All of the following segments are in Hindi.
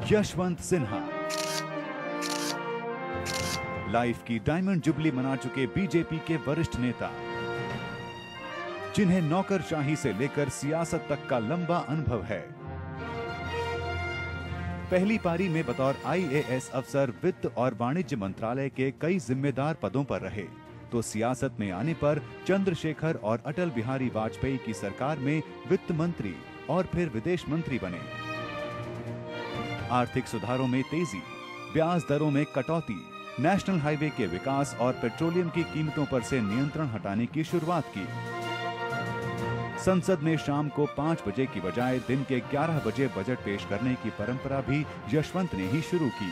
यशवंत सिन्हा लाइफ की डायमंड जुबली मना चुके बीजेपी के वरिष्ठ नेता, जिन्हें नौकरशाही से लेकर सियासत तक का लंबा अनुभव है। पहली पारी में बतौर आईएएस अफसर वित्त और वाणिज्य मंत्रालय के कई जिम्मेदार पदों पर रहे, तो सियासत में आने पर चंद्रशेखर और अटल बिहारी वाजपेयी की सरकार में वित्त मंत्री और फिर विदेश मंत्री बने। आर्थिक सुधारों में तेजी, ब्याज दरों में कटौती, नेशनल हाईवे के विकास और पेट्रोलियम की कीमतों पर से नियंत्रण हटाने की शुरुआत की। संसद में शाम को 5 बजे की बजाय दिन के 11 बजे बजट पेश करने की परंपरा भी यशवंत ने ही शुरू की।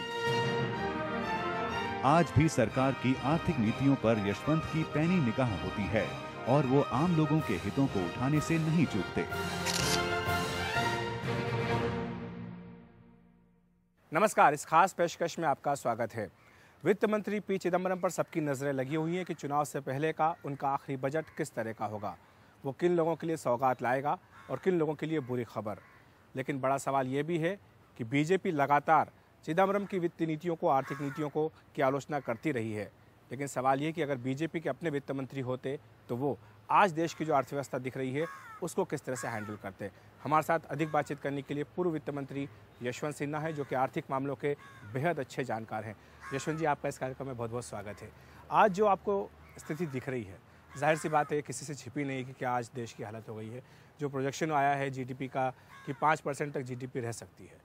आज भी सरकार की आर्थिक नीतियों पर यशवंत की पैनी निगाह होती है और वो आम लोगों के हितों को उठाने से नहीं चूकते। नमस्कार, इस खास पेशकश में आपका स्वागत है। वित्त मंत्री पी चिदंबरम पर सबकी नजरें लगी हुई हैं कि चुनाव से पहले का उनका आखिरी बजट किस तरह का होगा, वो किन लोगों के लिए सौगात लाएगा और किन लोगों के लिए बुरी खबर। लेकिन बड़ा सवाल ये भी है कि बीजेपी लगातार चिदंबरम की वित्तीय नीतियों को, आर्थिक नीतियों को की आलोचना करती रही है। लेकिन सवाल ये कि अगर बीजेपी के अपने वित्त मंत्री होते तो वो आज देश की जो अर्थव्यवस्था दिख रही है उसको किस तरह से हैंडल करते। हमारे साथ अधिक बातचीत करने के लिए पूर्व वित्त मंत्री यशवंत सिन्हा है, जो कि आर्थिक मामलों के बेहद अच्छे जानकार हैं। यशवंत जी, आपका इस कार्यक्रम में बहुत बहुत स्वागत है। आज जो आपको स्थिति दिख रही है, जाहिर सी बात है किसी से छिपी नहीं कि क्या आज देश की हालत हो गई है। जो प्रोजेक्शन आया है जीडीपी का कि 5% तक जीडीपी रह सकती है,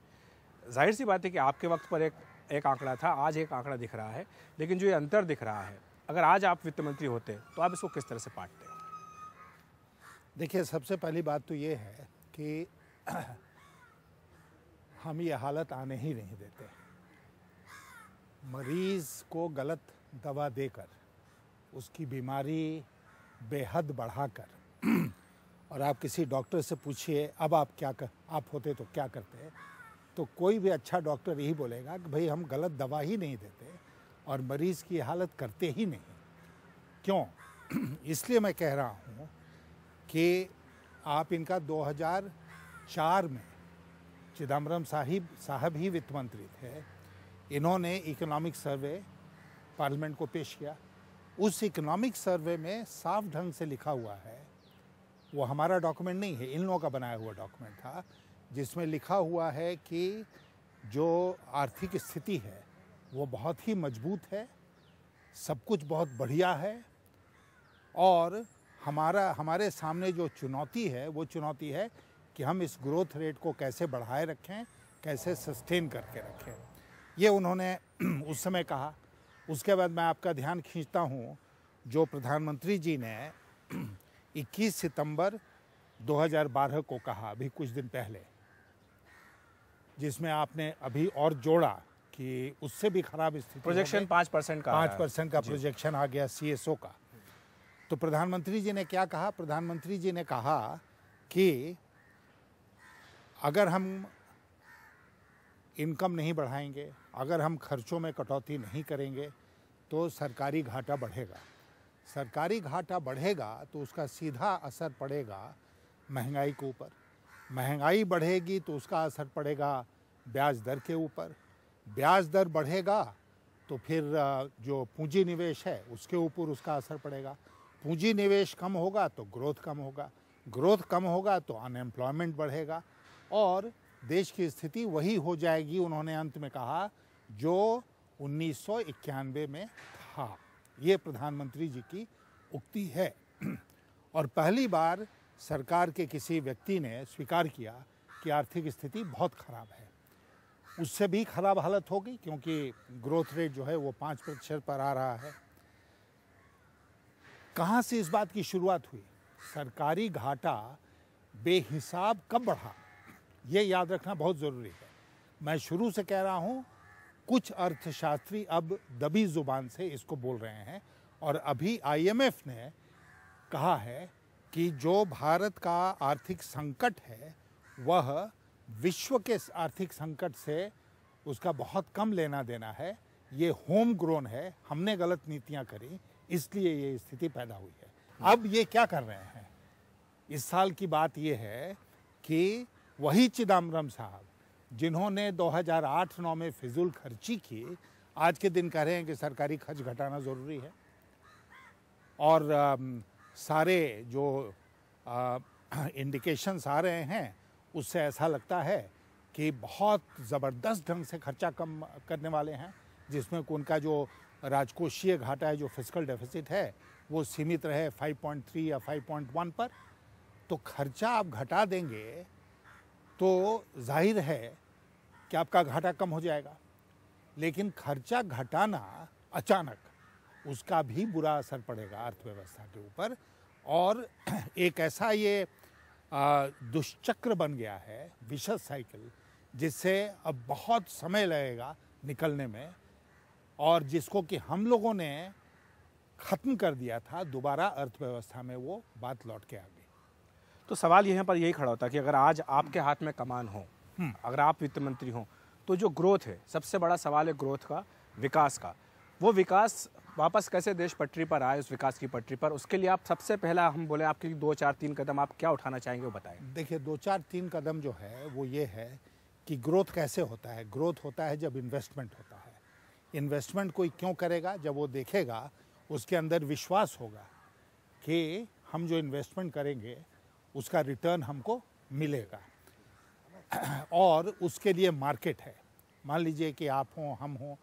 जाहिर सी बात है कि आपके वक्त पर एक आंकड़ा था, आज एक आंकड़ा दिख रहा है। लेकिन जो ये अंतर दिख रहा है, अगर आज आप वित्त मंत्री होते तो आप इसको किस तरह से पाटते? देखिए, सबसे पहली बात तो ये है कि हम ये हालत आने ही नहीं देते। मरीज को गलत दवा देकर, उसकी बीमारी बेहद बढ़ाकर और आप किसी डॉक्टर से पूछिए अब आप होते तो क्या करते, तो कोई भी अच्छा डॉक्टर यही बोलेगा कि भाई हम गलत दवा ही नहीं देते और मरीज़ की हालत करते ही नहीं। क्यों? इसलिए मैं कह रहा हूँ कि आप इनका 2004 में चिदंबरम साहब ही वित्त मंत्री थे। इन्होंने इकोनॉमिक सर्वे पार्लियामेंट को पेश किया। उस इकोनॉमिक सर्वे में साफ ढंग से लिखा हुआ है, वो हमारा डॉक्यूमेंट नहीं है, इन लोगों का बनाया हुआ डॉक्यूमेंट था, जिसमें लिखा हुआ है कि जो आर्थिक स्थिति है वो बहुत ही मजबूत है, सब कुछ बहुत बढ़िया है और हमारे सामने जो चुनौती है वो चुनौती है कि हम इस ग्रोथ रेट को कैसे बढ़ाए रखें, कैसे सस्टेन करके रखें। ये उन्होंने उस समय कहा। उसके बाद मैं आपका ध्यान खींचता हूँ, जो प्रधानमंत्री जी ने 21 सितंबर 2012 को कहा, अभी कुछ दिन पहले, जिसमें आपने अभी और जोड़ा कि उससे भी खराब स्थिति, प्रोजेक्शन 5% का 5% का प्रोजेक्शन आ गया सीएसओ का। तो प्रधानमंत्री जी ने क्या कहा? प्रधानमंत्री जी ने कहा कि अगर हम इनकम नहीं बढ़ाएंगे, अगर हम खर्चों में कटौती नहीं करेंगे तो सरकारी घाटा बढ़ेगा। सरकारी घाटा बढ़ेगा तो उसका सीधा असर पड़ेगा महंगाई के ऊपर। महंगाई बढ़ेगी तो उसका असर पड़ेगा ब्याज दर के ऊपर। ब्याज दर बढ़ेगा तो फिर जो पूंजी निवेश है उसके ऊपर उसका असर पड़ेगा। पूंजी निवेश कम होगा तो ग्रोथ कम होगा, ग्रोथ कम होगा तो अनएम्प्लॉयमेंट बढ़ेगा और देश की स्थिति वही हो जाएगी, उन्होंने अंत में कहा, जो 1991 में था। ये प्रधानमंत्री जी की उक्ति है और पहली बार सरकार के किसी व्यक्ति ने स्वीकार किया कि आर्थिक स्थिति बहुत खराब है। उससे भी खराब हालत होगी क्योंकि ग्रोथ रेट जो है वो 5% पर आ रहा है। कहाँ से इस बात की शुरुआत हुई? सरकारी घाटा बेहिसाब कब बढ़ा, ये याद रखना बहुत ज़रूरी है। मैं शुरू से कह रहा हूँ, कुछ अर्थशास्त्री अब दबी ज़ुबान से इसको बोल रहे हैं और अभी आईएमएफ ने कहा है कि जो भारत का आर्थिक संकट है वह विश्व के आर्थिक संकट से उसका बहुत कम लेना देना है, ये होम ग्रोन है, हमने गलत नीतियां करी इसलिए ये स्थिति पैदा हुई है। अब ये क्या कर रहे हैं? इस साल की बात ये है कि वही चिदंबरम साहब जिन्होंने 2008-9 में फिजूल खर्ची की, आज के दिन कह रहे हैं कि सरकारी खर्च घटाना ज़रूरी है। और सारे जो इंडिकेशंस आ रहे हैं उससे ऐसा लगता है कि बहुत ज़बरदस्त ढंग से खर्चा कम करने वाले हैं, जिसमें उनका जो राजकोषीय घाटा है, जो फिस्कल डेफिसिट है, वो सीमित रहे 5.3 या 5.1 पर। तो खर्चा आप घटा देंगे तो जाहिर है कि आपका घाटा कम हो जाएगा। लेकिन खर्चा घटाना अचानक, उसका भी बुरा असर पड़ेगा अर्थव्यवस्था के ऊपर। और एक ऐसा ये दुष्चक्र बन गया है, विशस साइकिल, जिससे अब बहुत समय लगेगा निकलने में, और जिसको कि हम लोगों ने ख़त्म कर दिया था, दोबारा अर्थव्यवस्था में वो बात लौट के आ गई। तो सवाल यहाँ पर यही खड़ा होता है कि अगर आज आपके हाथ में कमान हो, अगर आप वित्त मंत्री हों, तो जो ग्रोथ है, सबसे बड़ा सवाल है ग्रोथ का, विकास का। वो विकास वापस कैसे देश पटरी पर आए, उस विकास की पटरी पर, उसके लिए आप सबसे पहला, हम बोले आपके 2, 4, 3 कदम आप क्या उठाना चाहेंगे, वो बताएं। देखिए, 2, 4, 3 कदम जो है वो ये है कि ग्रोथ कैसे होता है। ग्रोथ होता है जब इन्वेस्टमेंट होता है। इन्वेस्टमेंट कोई क्यों करेगा? जब वो देखेगा, उसके अंदर विश्वास होगा कि हम जो इन्वेस्टमेंट करेंगे उसका रिटर्न हमको मिलेगा, और उसके लिए मार्केट है। मान लीजिए कि आप हों, हम हों,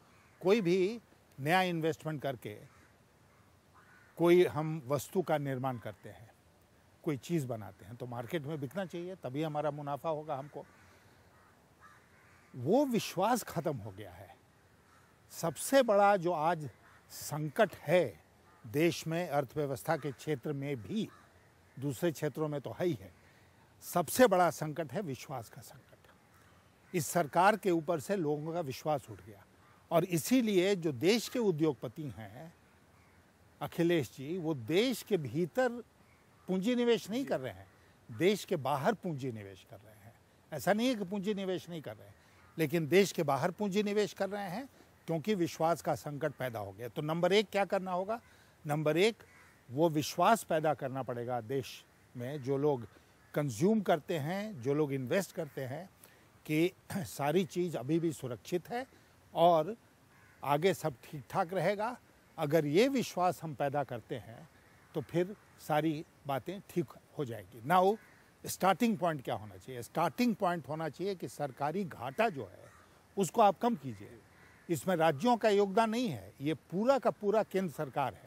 कोई भी नया इन्वेस्टमेंट करके कोई हम वस्तु का निर्माण करते हैं, कोई चीज़ बनाते हैं, तो मार्केट में बिकना चाहिए, तभी हमारा मुनाफा होगा हमको। वो विश्वास खत्म हो गया है। सबसे बड़ा जो आज संकट है देश में, अर्थव्यवस्था के क्षेत्र में भी, दूसरे क्षेत्रों में तो है ही है, सबसे बड़ा संकट है विश्वास का संकट। इस सरकार के ऊपर से लोगों का विश्वास उठ गया, और इसीलिए जो देश के उद्योगपति हैं अखिलेश जी, वो देश के भीतर पूंजी निवेश नहीं कर रहे हैं, देश के बाहर पूंजी निवेश कर रहे हैं। ऐसा नहीं है कि पूंजी निवेश नहीं कर रहे हैं, लेकिन देश के बाहर पूंजी निवेश कर रहे हैं क्योंकि विश्वास का संकट पैदा हो गया। तो नंबर 1 क्या करना होगा? नंबर 1, वो विश्वास पैदा करना पड़ेगा देश में, जो लोग कंज्यूम करते हैं, जो लोग इन्वेस्ट करते हैं, कि सारी चीज़ अभी भी सुरक्षित है और आगे सब ठीक ठाक रहेगा। अगर ये विश्वास हम पैदा करते हैं तो फिर सारी बातें ठीक हो जाएगी। नाउ स्टार्टिंग पॉइंट क्या होना चाहिए? स्टार्टिंग पॉइंट होना चाहिए कि सरकारी घाटा जो है उसको आप कम कीजिए। इसमें राज्यों का योगदान नहीं है, ये पूरा का पूरा केंद्र सरकार है।